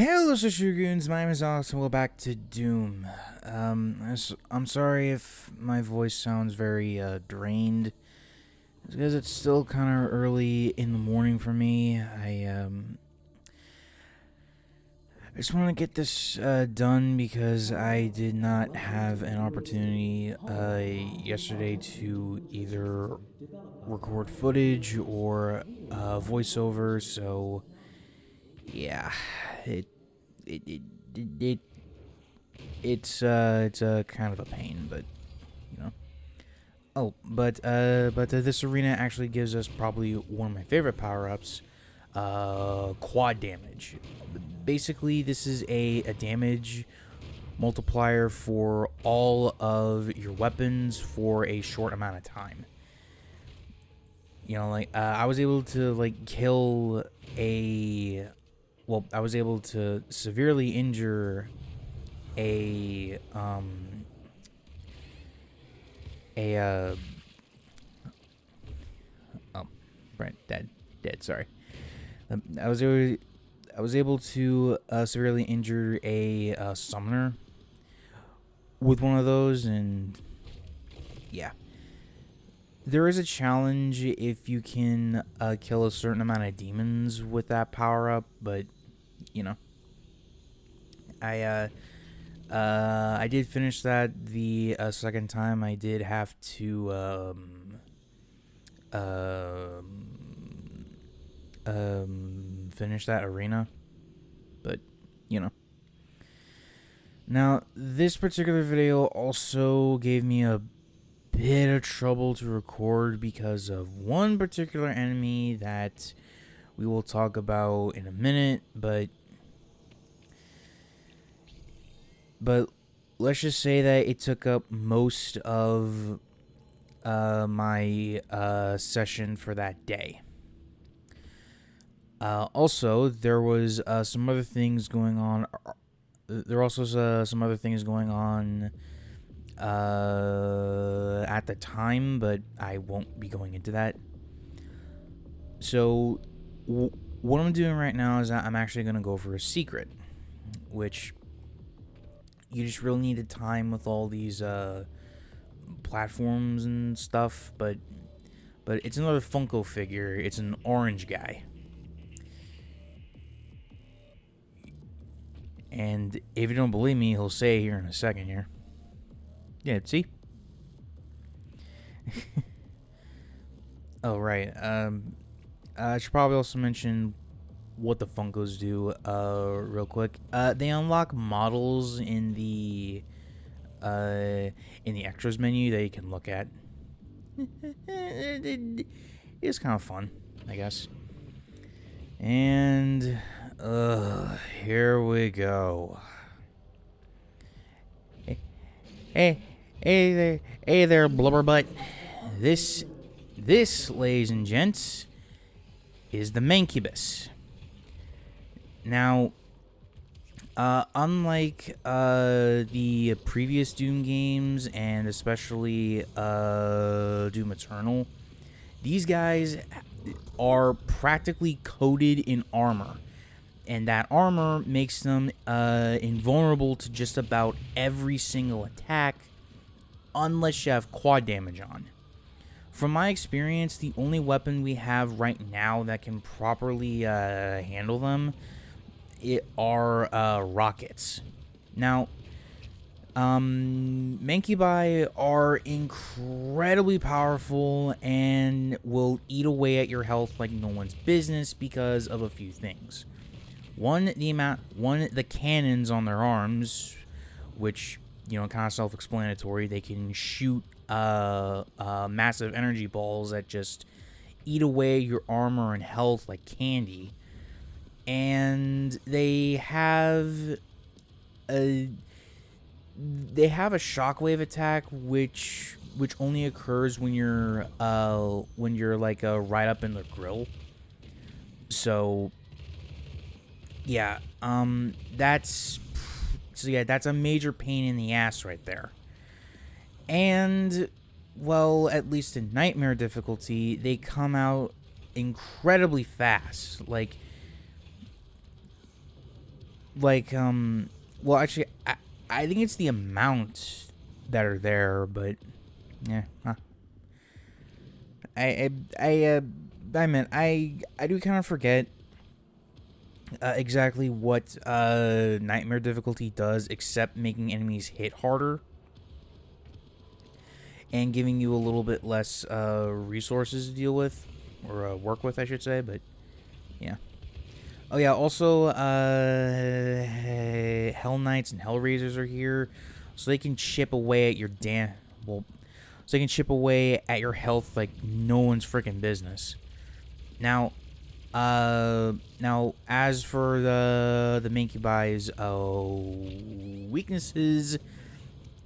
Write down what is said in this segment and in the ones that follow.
Hello, Sister Goons. My name is Alex, and we're back to Doom. I'm sorry if my voice sounds very drained. It's because it's still kind of early in the morning for me. I just want to get this done because I did not have an opportunity yesterday to either record footage or voiceover. So yeah, it it it, it it's kind of a pain, but you know. Oh, but this arena actually gives us probably one of my favorite power ups, quad damage. Basically, this is a damage multiplier for all of your weapons for a short amount of time. You know, like I was able to kill a, well, I was able to severely injure a oh, right, dead. Sorry. I was able to severely injure a summoner with one of those, and yeah, there is a challenge if you can kill a certain amount of demons with that power up, but you know, I I did finish that the second time. I did have to finish that arena, but you know. Now, this particular video also gave me a bit of trouble to record because of one particular enemy that we will talk about in a minute, but let's just say that it took up most of my session for that day. Also, there was some other things going on. There were also some other things going on at the time, but I won't be going into that. So, what I'm doing right now is I'm actually going to go for a secret, which you just really need to time with all these platforms and stuff, but it's another Funko figure. It's an orange guy. And if you don't believe me, he'll say here in a second here. Yeah, see? Oh, right. I should probably also mention what the Funkos do real quick. They unlock models in the extras menu that you can look at. It's kind of fun, I guess. And here we go. Hey there, blubberbutt. This, ladies and gents, is the Mancubus. Now, unlike the previous Doom games, and especially Doom Eternal, these guys are practically coated in armor, and that armor makes them invulnerable to just about every single attack, unless you have quad damage on. From my experience, the only weapon we have right now that can properly handle them are rockets. Now, Mancubi are incredibly powerful and will eat away at your health like no one's business because of a few things. One, the cannons on their arms, which, you know, kind of self-explanatory. They can shoot massive energy balls that just eat away your armor and health like candy. And they have a shockwave attack which only occurs when you're like right up in the grill. So yeah, that's a major pain in the ass right there. And, well, at least in Nightmare difficulty, they come out incredibly fast. Like, well, actually, I think it's the amount that are there, but yeah, I I uh, I meant I do kind of forget exactly what nightmare difficulty does, except making enemies hit harder and giving you a little bit less resources to deal with or work with, I should say. But yeah. Oh yeah. Also, Hell Knights and Hellraisers are here, so they can chip away at your well, so they can chip away at your health like no one's freaking business. Now, now as for the Mancubi's weaknesses,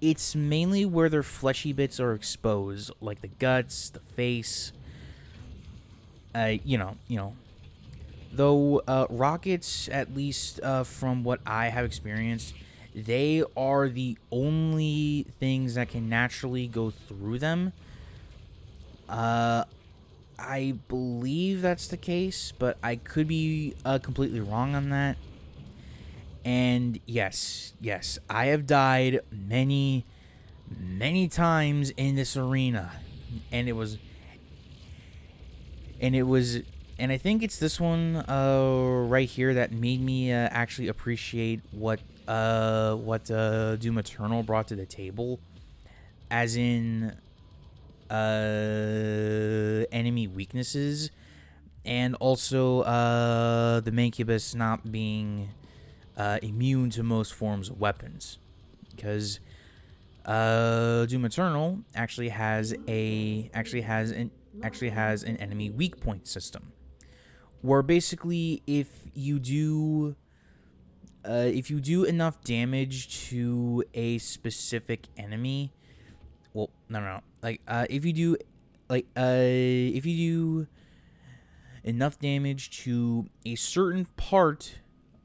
it's mainly where their fleshy bits are exposed, like the guts, the face. You know. Though rockets, at least from what I have experienced, they are the only things that can naturally go through them. Uh, I believe that's the case, but I could be completely wrong on that. And yes, I have died many times in this arena, and it was, and I think it's this one right here that made me actually appreciate what Doom Eternal brought to the table, as in enemy weaknesses, and also the Mancubus not being immune to most forms of weapons, because Doom Eternal actually has an enemy weak point system, where basically if you do enough damage to a specific enemy, well, no, like if you do enough damage to a certain part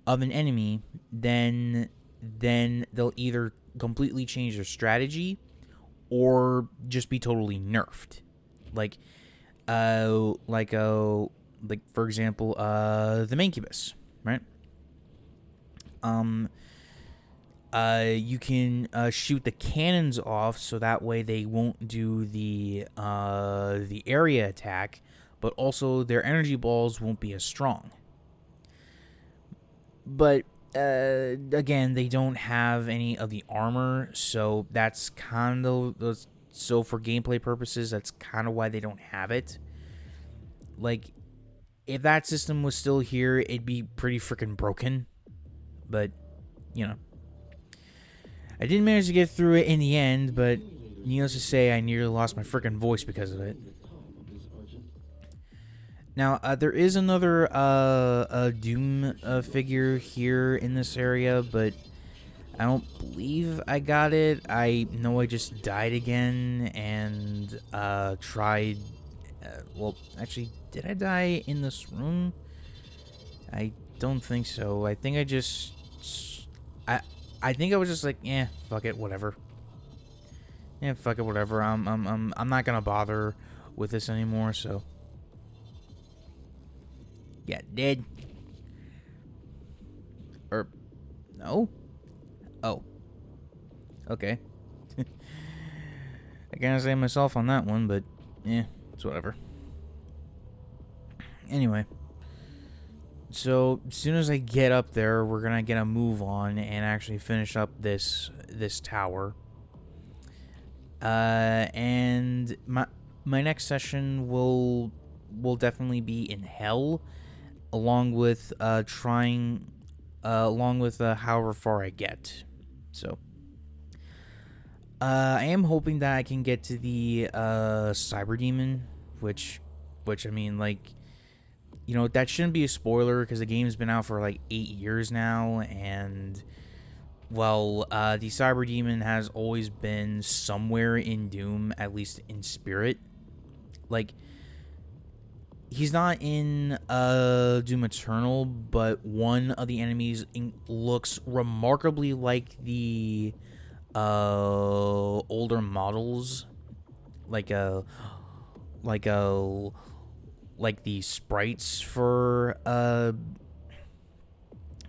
of an enemy, then they'll either completely change their strategy or just be totally nerfed. Like for example, the Mancubus, right? You can shoot the cannons off, so that way they won't do the area attack, but also their energy balls won't be as strong. But again, they don't have any of the armor, so that's kind of so for gameplay purposes, that's kind of why they don't have it. Like, if that system was still here, it'd be pretty freaking broken. But, you know, I didn't manage to get through it in the end, but needless to say, I nearly lost my freaking voice because of it. Now, there is another Doom figure here in this area, but I don't believe I got it. I know I just died again and tried... well, actually, did I die in this room? I don't think so. I think I just... I think I was just like, yeah, fuck it, whatever. Yeah, fuck it, whatever. I'm not gonna bother with this anymore, so... Yeah, dead. Or... No? Oh. Okay. I can't say myself on that one, but... yeah, it's whatever. Anyway. So, as soon as I get up there, we're gonna get a move on and actually finish up this tower. And my next session will definitely be in Hell, along with however far I get. So, I am hoping that I can get to the Cyber Demon, which I mean, like, you know, that shouldn't be a spoiler because the game's been out for like 8 years now, and well, the Cyber Demon has always been somewhere in Doom, at least in spirit. Like, he's not in Doom Eternal, but one of the enemies looks remarkably like the older models, like the sprites for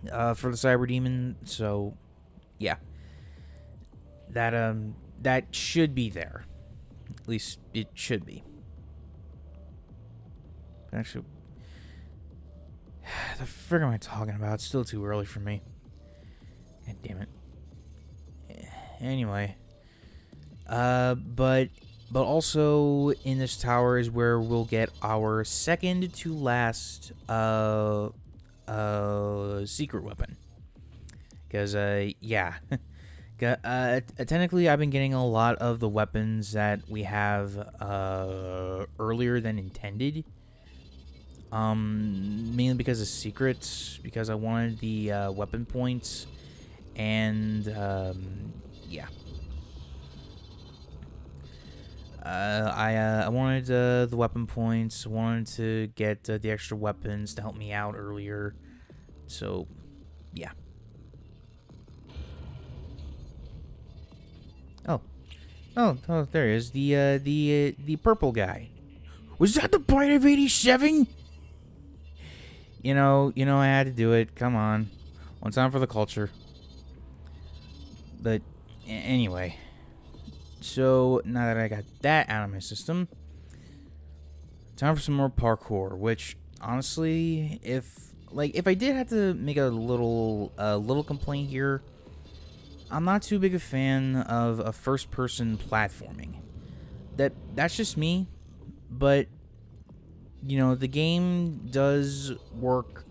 for the cyber demon. So yeah, that that should be there. At least it should be. Actually, the frick am I talking about? It's still too early for me. God damn it. Anyway, but also in this tower is where we'll get our second to last secret weapon. Because yeah. Technically, I've been getting a lot of the weapons that we have earlier than intended. Mainly because of secrets, because I wanted the weapon points, and yeah. I wanted the weapon points. Wanted to get the extra weapons to help me out earlier. So, yeah. Oh, there he is. The purple guy. Was that the bite of 87? You know, I had to do it. Come on. One time for the culture. But, anyway. So, now that I got that out of my system, time for some more parkour, which, honestly, if I did have to make a little complaint here, I'm not too big a fan of a first-person platforming. That's just me, but you know, the game does work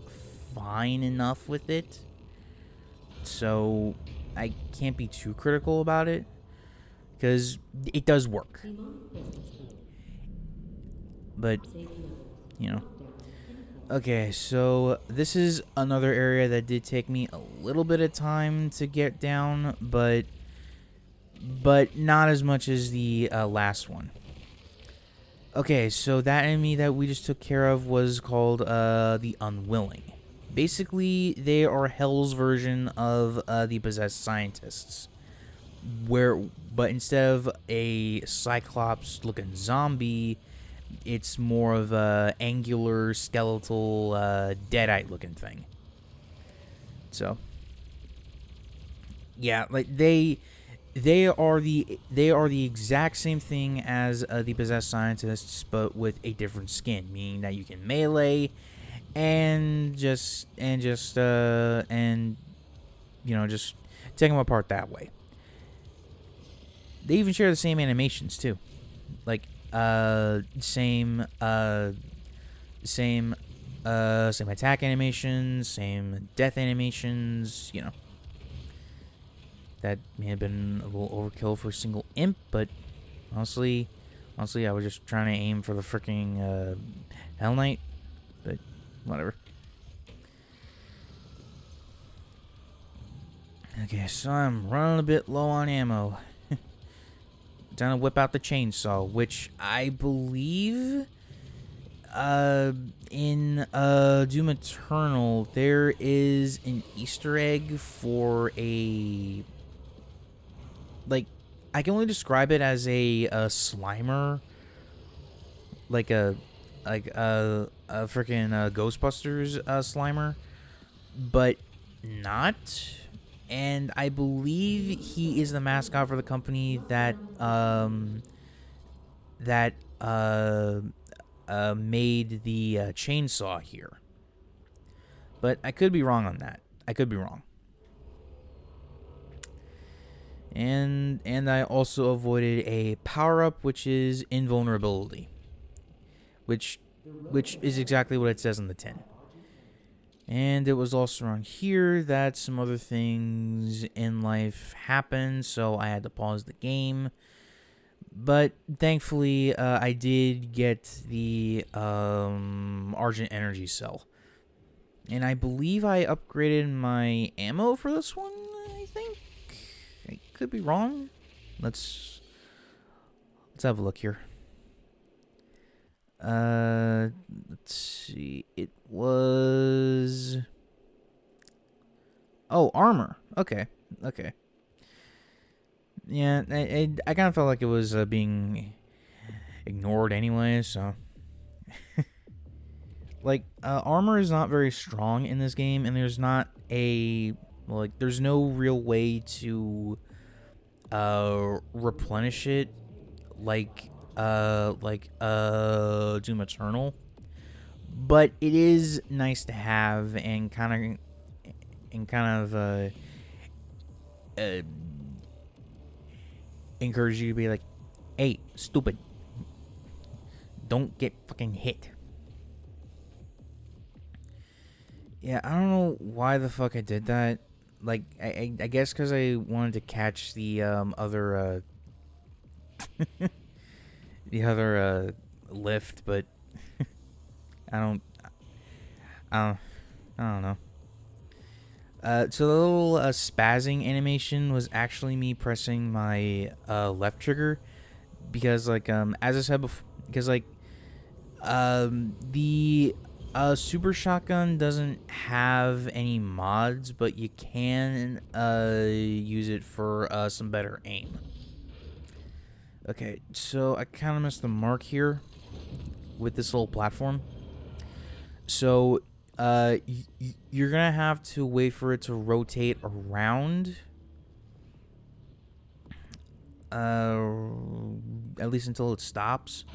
fine enough with it, so I can't be too critical about it, because it does work. But, you know. Okay, so this is another area that did take me a little bit of time to get down, but not as much as the last one. Okay, so that enemy that we just took care of was called the Unwilling. Basically, they are Hell's version of the Possessed Scientists, but instead of a Cyclops-looking zombie, it's more of a angular, skeletal, deadite looking thing. So, yeah, like they are the exact same thing as the Possessed Scientists, but with a different skin, meaning that you can melee and just you know, just take them apart that way. They even share the same animations too, like same attack animations, same death animations. You know, that may have been a little overkill for a single imp, but honestly, I was just trying to aim for the freaking Hell Knight, but whatever. Okay, so I'm running a bit low on ammo. Time to whip out the chainsaw, which I believe in Doom Eternal there is an Easter egg for a, like, I can only describe it as a Slimer, like a freaking Ghostbusters Slimer, but not. And I believe he is the mascot for the company that made the chainsaw here. But I could be wrong on that. I could be wrong. And I also avoided a power-up, which is invulnerability, which is exactly what it says on the tin. And it was also around here that some other things in life happened, so I had to pause the game. But thankfully, I did get the Argent energy cell. And I believe I upgraded my ammo for this one, I think. I could be wrong. Let's have a look here. Let's see. It was... Oh, armor. Okay. Yeah, I kind of felt like it was being ignored anyway, so... like, armor is not very strong in this game, and there's not a like there's no real way to replenish it like Doom Eternal, but it is nice to have and kind of uh encourage you to be like, hey, stupid, don't get fucking hit. Yeah, I don't know why the fuck I did that. Like, I guess because I wanted to catch the the other lift, but I don't, I don't, I don't know. So the little spazzing animation was actually me pressing my left trigger because, like, as I said before, because like the super shotgun doesn't have any mods, but you can use it for some better aim. Okay, so I kind of missed the mark here with this little platform. So you're gonna have to wait for it to rotate around. At least until it stops.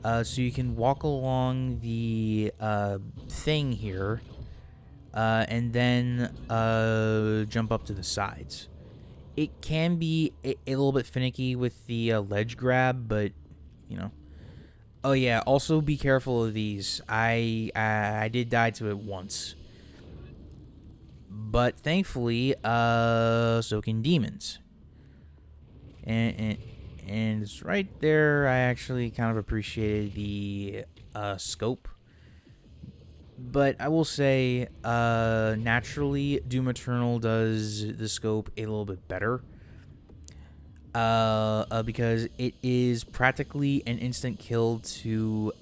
So you can walk along the thing here, and then jump up to the sides. It can be a little bit finicky with the ledge grab, but you know. Oh yeah. Also, be careful of these. I did die to it once, but thankfully, so can demons. And it's right there. I actually kind of appreciated the scope. But I will say, naturally, Doom Eternal does the scope a little bit better. Because it is practically an instant kill to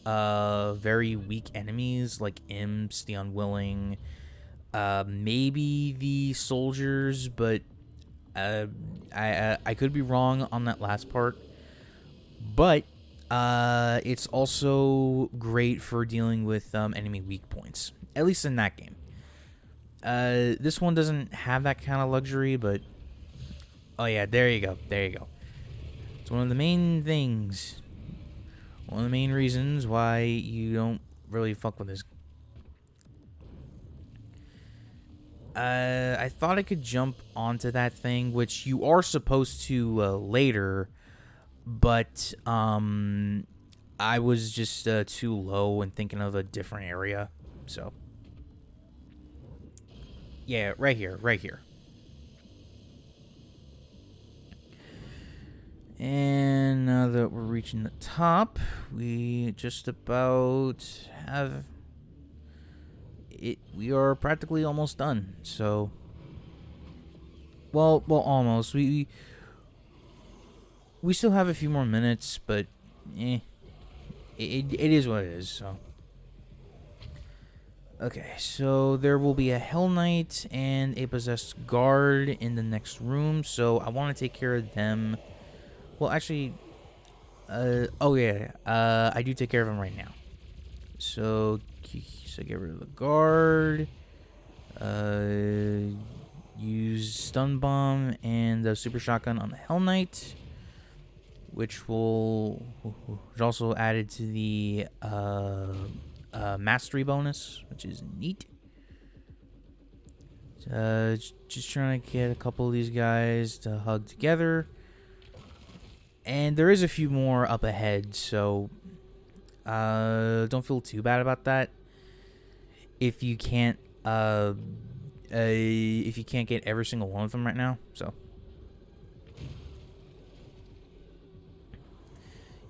very weak enemies like imps, the unwilling, maybe the soldiers, but I could be wrong on that last part. But it's also great for dealing with enemy weak points, at least in that game. This one doesn't have that kind of luxury, but oh yeah, there you go. It's one of the main things, one of the main reasons why you don't really fuck with this. I thought I could jump onto that thing, which you are supposed to later, but I was just too low and thinking of a different area. So yeah, right here. And now that we're reaching the top, we just about have it. We are practically almost done. So, well, almost. We still have a few more minutes, but it is what it is. So, okay. So there will be a Hell Knight and a possessed guard in the next room. So I want to take care of them. Well, actually, oh yeah, I do take care of him right now. So get rid of the guard. Use stun bomb and the super shotgun on the Hell Knight, which will also added to the mastery bonus, which is neat. Just trying to get a couple of these guys to hug together. And there is a few more up ahead, so don't feel too bad about that. If you can't get every single one of them right now, so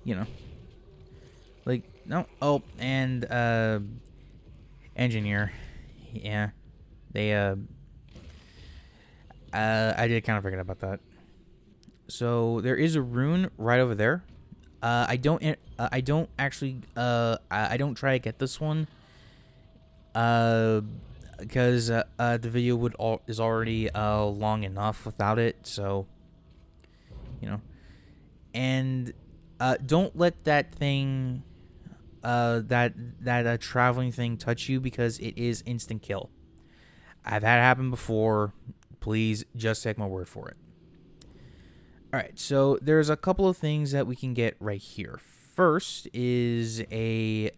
you know, like no. Oh, and engineer, yeah, they I did kind of forget about that. So there is a rune right over there. I don't actually I don't try to get this one. Because the video is already long enough without it. So, you know, and don't let that thing, that traveling thing touch you because it is instant kill. I've had it happen before. Please just take my word for it. All right, so there's a couple of things that we can get right here. First is a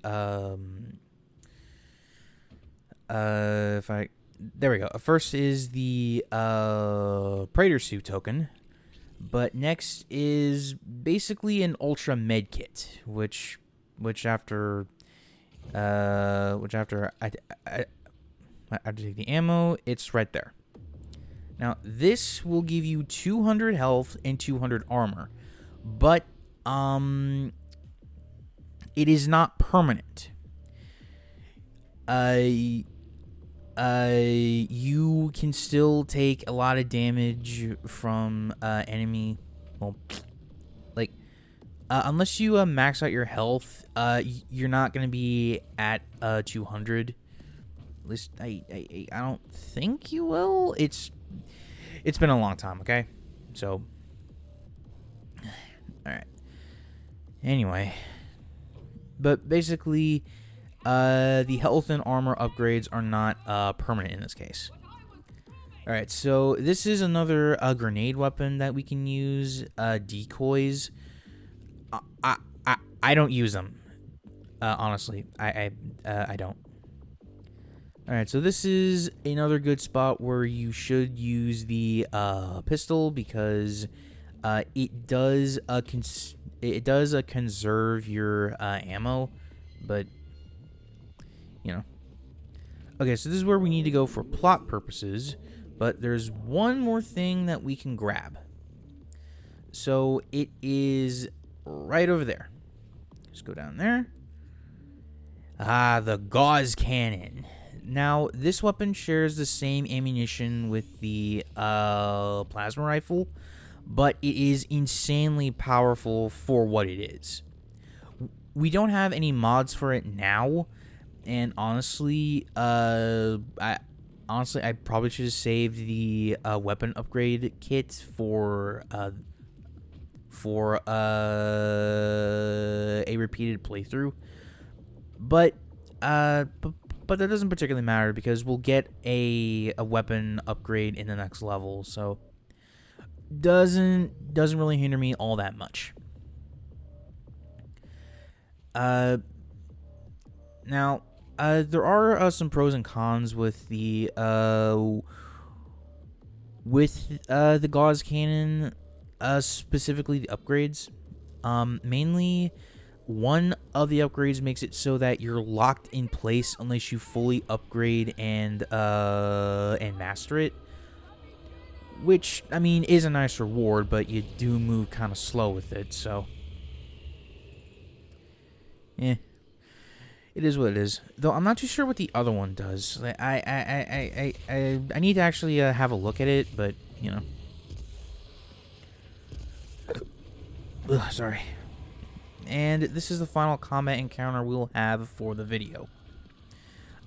there we go. First is the Praetor suit token, but next is basically an ultra med kit, which after I take the ammo, it's right there. Now, this will give you 200 health and 200 armor, but it is not permanent. You can still take a lot of damage from enemy. Well, like unless you max out your health, you're not gonna be at 200. At least I don't think you will. It's been a long time, okay? So, all right. Anyway, but basically, the health and armor upgrades are not permanent in this case. All right, so this is another grenade weapon that we can use. Decoys. I don't use them. Honestly, I don't. All right, so this is another good spot where you should use the pistol because it does conserve your ammo, but you know. Okay, so this is where we need to go for plot purposes, but there's one more thing that we can grab. So it is right over there. Just go down there. The gauze cannon. Now, this weapon shares the same ammunition with the plasma rifle, but it is insanely powerful for what it is. We don't have any mods for it now, and honestly, I probably should have saved the weapon upgrade kit for a repeated playthrough, but that doesn't particularly matter because we'll get a weapon upgrade in the next level, so doesn't really hinder me all that much. Now, there are some pros and cons with the gauze cannon, specifically the upgrades. Mainly, one of the upgrades makes it so that you're locked in place unless you fully upgrade and master it. Which, I mean, is a nice reward, but you do move kind of slow with it, so it is what it is. Though I'm not too sure what the other one does. I need to actually have a look at it, but you know. Ugh, sorry. And this is the final combat encounter we'll have for the video.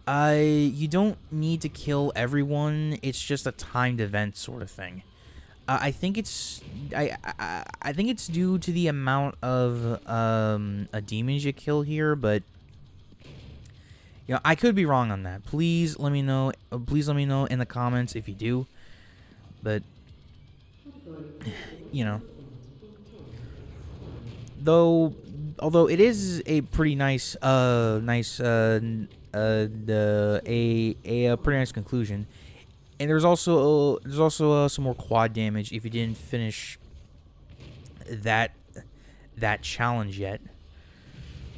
You don't need to kill everyone. It's just a timed event sort of thing. I think it's I think it's due to the amount of demons you kill here, but you know, I could be wrong on that. Please let me know. Please let me know in the comments if you do. But you know, although it is a pretty nice pretty nice conclusion, and there's also some more quad damage if you didn't finish that challenge yet.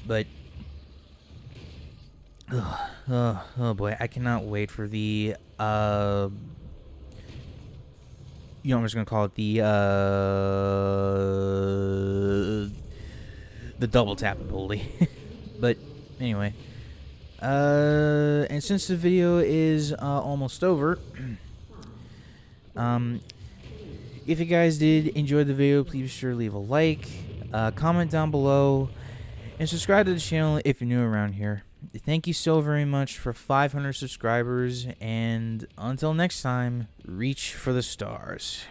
But oh boy, I cannot wait for the I'm just gonna call it the double tap ability. But anyway, and since the video is almost over, if you guys did enjoy the video, please be sure to leave a like, comment down below, and subscribe to the channel if you're new around here. Thank you so very much for 500 subscribers, and until next time, reach for the stars.